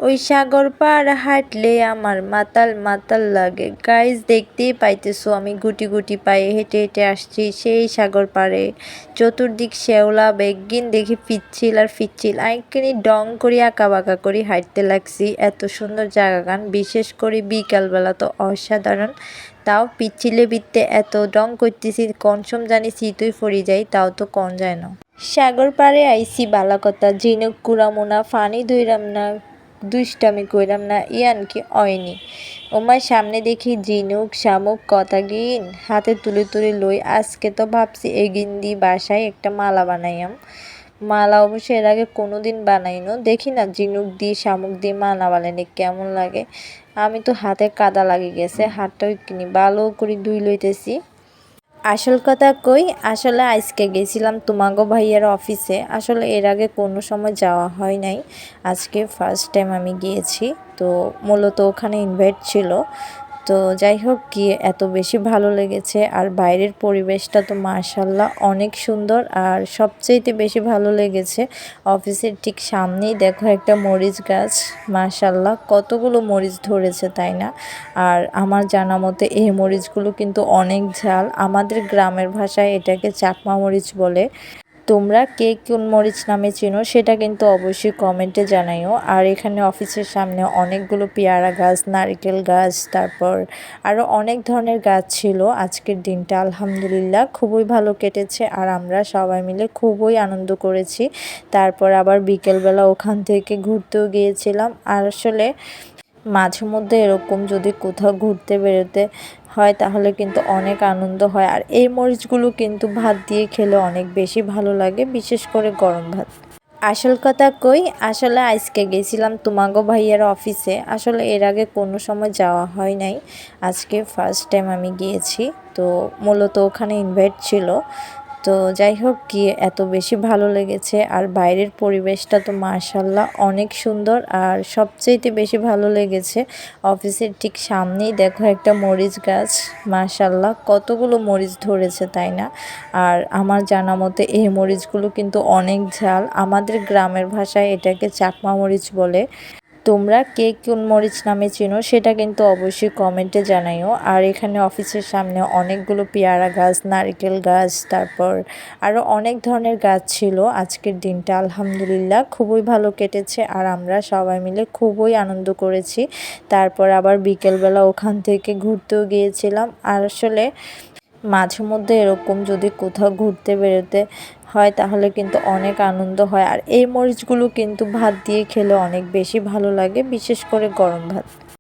ওই সাগর পাড় হাঁটলে আমার মাতাল মাতাল লাগে। গাইজ দেখতেই পাইতেছো আমি গুটি গুটি পায়ে হেঁটে হেঁটে আসছি সেই সাগর পাড়ে। চতুর্দিক শ্যাওলা বেগিন দেখে পিচ্ছিল আর পিচ্ছিল আইকানি ডং করি আঁকা বাঁকা করি হাঁটতে লাগছি। এত সুন্দর জায়গা গান, বিশেষ করে বিকালবেলা তো অসাধারণ। তাও পিচ্ছিলে বিত্তে এত ডং করতেছি কনসম জানি শীতই ফরি যাই, তাও তো কন যায় না। সাগর পাড়ে আইসি বালা কথা, ঝিনুক কুড়ামো না, ফানি ধইরাম না, দুষ্টামি কইরাম না, ইয়ান কি অয়নি। ওমার সামনে দেখি ঝিনুক শামুক কথা গিন হাতে তুলে তুলে লই। আজকে তো ভাবছি এগিন দি বাসায় একটা মালা বানাইয়াম। মালা অবশ্য এর আগে কোনোদিন বানাইনো, দেখি না ঝিনুক দিয়ে শামুক দিয়ে মালা বানাইলে কেমন লাগে। আমি তো হাতে কাদা লাগে গেছে, হাতটাও কিনি ভালো করে ধুই লইতেছি। আসল কথা কই, আসলে আজকে গেছিলাম তোমাগো ভাইয়ার অফিসে। আসলে এর আগে কোনো সময় যাওয়া হয় নাই, আজকে ফার্স্ট টাইম আমি গিয়েছি। তো মূলত ওখানে ইনভাইট ছিল। তো যাই হোক, গিয়ে এত বেশি ভালো লেগেছে। আর বাইরের পরিবেশটা তো মাশাল্লাহ অনেক সুন্দর। আর সবচেয়েতে বেশি ভালো লেগেছে অফিসের ঠিক সামনেই দেখো একটা মরিচ গাছ, মাশাল্লাহ কতগুলো মরিচ ধরেছে তাই না। আর আমার জানা মতে এই মরিচগুলো কিন্তু অনেক ঝাল, আমাদের গ্রামের ভাষায় এটাকে চাকমা মরিচ বলে। তোমরা কে কোন মরিচ নামে চিনো সেটা কিন্তু অবশ্যই কমেন্টে জানাইও। আর এখানে অফিসের সামনে অনেকগুলো পেয়ারা গাছ, নারকেল গাছ, তারপর আরও অনেক ধরনের গাছ ছিল। আজকের দিনটা আলহামদুলিল্লাহ খুবই ভালো কেটেছে আর আমরা সবাই মিলে খুবই আনন্দ করেছি। তারপর আবার বিকেলবেলা ওখান থেকে ঘুরতেও গিয়েছিলাম। আর আসলে মাঝে মধ্যে এরকম যদি কোথাও ঘুরতে বেরোতে হয় তাহলে কিন্তু অনেক আনন্দ হয়। আর এই মরিচগুলো কিন্তু ভাত দিয়ে খেলে অনেক বেশি ভালো লাগে, বিশেষ করে গরম ভাত। আসল কথা কই, আসলে আজকে গেছিলাম তোমাগো ভাইয়ার অফিসে। আসলে এর আগে কোনো সময় যাওয়া হয় নাই, আজকে ফার্স্ট টাইম আমি গিয়েছি। তো মূলত ওখানে ইনভাইট ছিল। তো যাই হোক, গিয়ে এত বেশি ভালো লেগেছে। আর বাইরের পরিবেশটা তো মাশাল্লাহ অনেক সুন্দর। আর সবচেয়েতে বেশি ভালো লেগেছে অফিসের ঠিক সামনেই দেখো একটা মরিচ গাছ, মাশাল্লাহ কতগুলো মরিচ ধরেছে তাই না। আর আমার জানা মতে এই মরিচগুলো কিন্তু অনেক ঝাল, আমাদের গ্রামের ভাষায় এটাকে চাকমা মরিচ বলে। তোমরা কে কোন মরিচ নামে চিনো সেটা কিন্তু অবশ্যই কমেন্টে জানাইও। আর এখানে অফিসের সামনে অনেকগুলো পেয়ারা গাছ, নারকেল গাছ, তারপর আরও অনেক ধরনের গাছ ছিল। আজকের দিনটা আলহামদুলিল্লাহ খুবই ভালো কেটেছে আর আমরা সবাই মিলে খুবই আনন্দ করেছি। তারপর আবার বিকেলবেলা ওখান থেকে ঘুরতেও গিয়েছিলাম। আর আসলে মাঝে মধ্যে এরকম যদি কোথাও ঘুরতে বেরোতে হয় তাহলে কিন্তু অনেক আনন্দ হয়। আর এই মরিচগুলো কিন্তু ভাত দিয়ে খেলে অনেক বেশি ভালো লাগে, বিশেষ করে গরম ভাত।